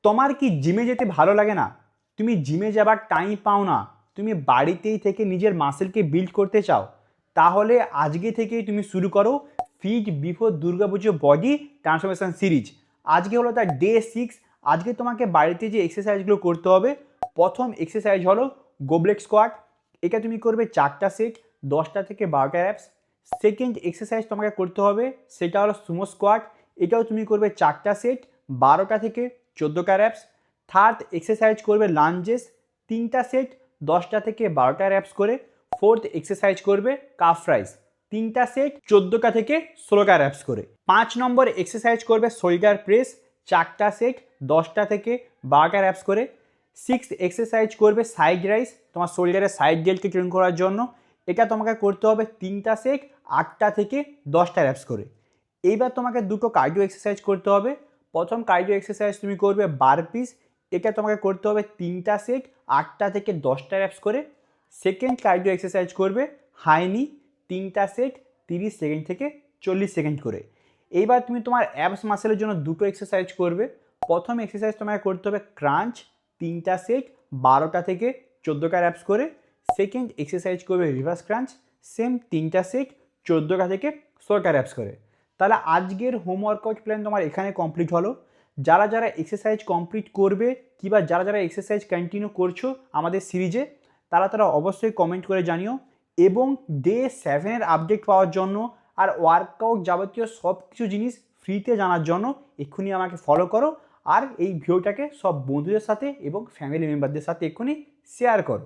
তোমার কি জিমে যেতে ভালো লাগে না? তুমি জিমে যাবার টাইম পাও না, তুমি বাড়িতেই থেকে নিজের মাসেলকে বিল্ড করতে চাও? তাহলে আজকে থেকেই তুমি শুরু করো fit before Durga Puja body transformation series. আজকে হলো তার ডে 6। আজকে তোমাকে বাড়িতে যে এক্সারসাইজগুলো করতে হবে, প্রথম এক্সারসাইজ হলো গোবলেট স্কোয়াট। এটা তুমি করবে 4টা সেট, 10টা থেকে 12টা অ্যাপস। সেকেন্ড এক্সারসাইজ তোমাকে করতে হবে, সেটা হলো সুমো স্কোয়াট। এটাও তুমি করবে 4টা সেট, 12টা থেকে 14টা অ্যাপস। থার্ড এক্সারসাইজ করবে লাঞ্জেস, 3টা সেট, 10টা থেকে 12টা অ্যাপস করে। ফোর্থ এক্সারসাইজ করবে কাফ রাইজ, 3টা সেট, 14টা থেকে 16টা অ্যাপস করে। 5 নম্বর এক্সারসাইজ করবে শোল্ডার প্রেস, 4টা সেট, 10টা থেকে 12টা অ্যাপস করে। সিক্সথ এক্সারসাইজ করবে সাইড রাইজ, তোমার শোল্ডারের সাইড ডেলকে ট্রেন করার জন্য। এটা তোমাকে করতে হবে 3টা সেট, 8টা থেকে 10টা অ্যাপস করে। এইবার তোমাকে দুটো কার্ডিও এক্সারসাইজ করতে হবে। প্রথম কার্ডিও এক্সারসাইজ তুমি করবে বারপিস। এটা তোমাকে করতে হবে 3টা সেট, 8টা থেকে 10টা অ্যাপস করে। সেকেন্ড কার্ডিও এক্সারসাইজ করবে হাইনি, 3টা সেট, 30 সেকেন্ড থেকে 40 সেকেন্ড করে। এইবার তুমি তোমার অ্যাপস মাসেলের জন্য দুটো এক্সারসাইজ করবে। প্রথম এক্সারসাইজ তোমাকে করতে হবে ক্রাঞ্চ, 3টা সেট, 12টা থেকে 14টা অ্যাপস করে। সেকেন্ড এক্সারসাইজ করবে রিভার্স ক্রাঞ্চ, সেম 3টা সেট, 14টা থেকে 16টা অ্যাপস করে। তাহলে আজকের হোম ওয়ার্কআউট প্ল্যান তোমার এখানে কমপ্লিট হলো। যারা যারা এক্সারসাইজ কমপ্লিট করবে কিংবা যারা যারা এক্সারসাইজ কন্টিনিউ করছো আমাদের সিরিজে, তারা তারা অবশ্যই কমেন্ট করে জানিও। এবং ডে 7-এর আপডেট পাওয়ার জন্য আর ওয়ার্কআউট যাবতীয় সব কিছু জিনিস ফ্রিতে জানার জন্য এক্ষুনি আমাকে ফলো করো। আর এই ভিডিওটাকে সব বন্ধুদের সাথে এবং ফ্যামিলি মেম্বারদের সাথে এক্ষুনি শেয়ার করো।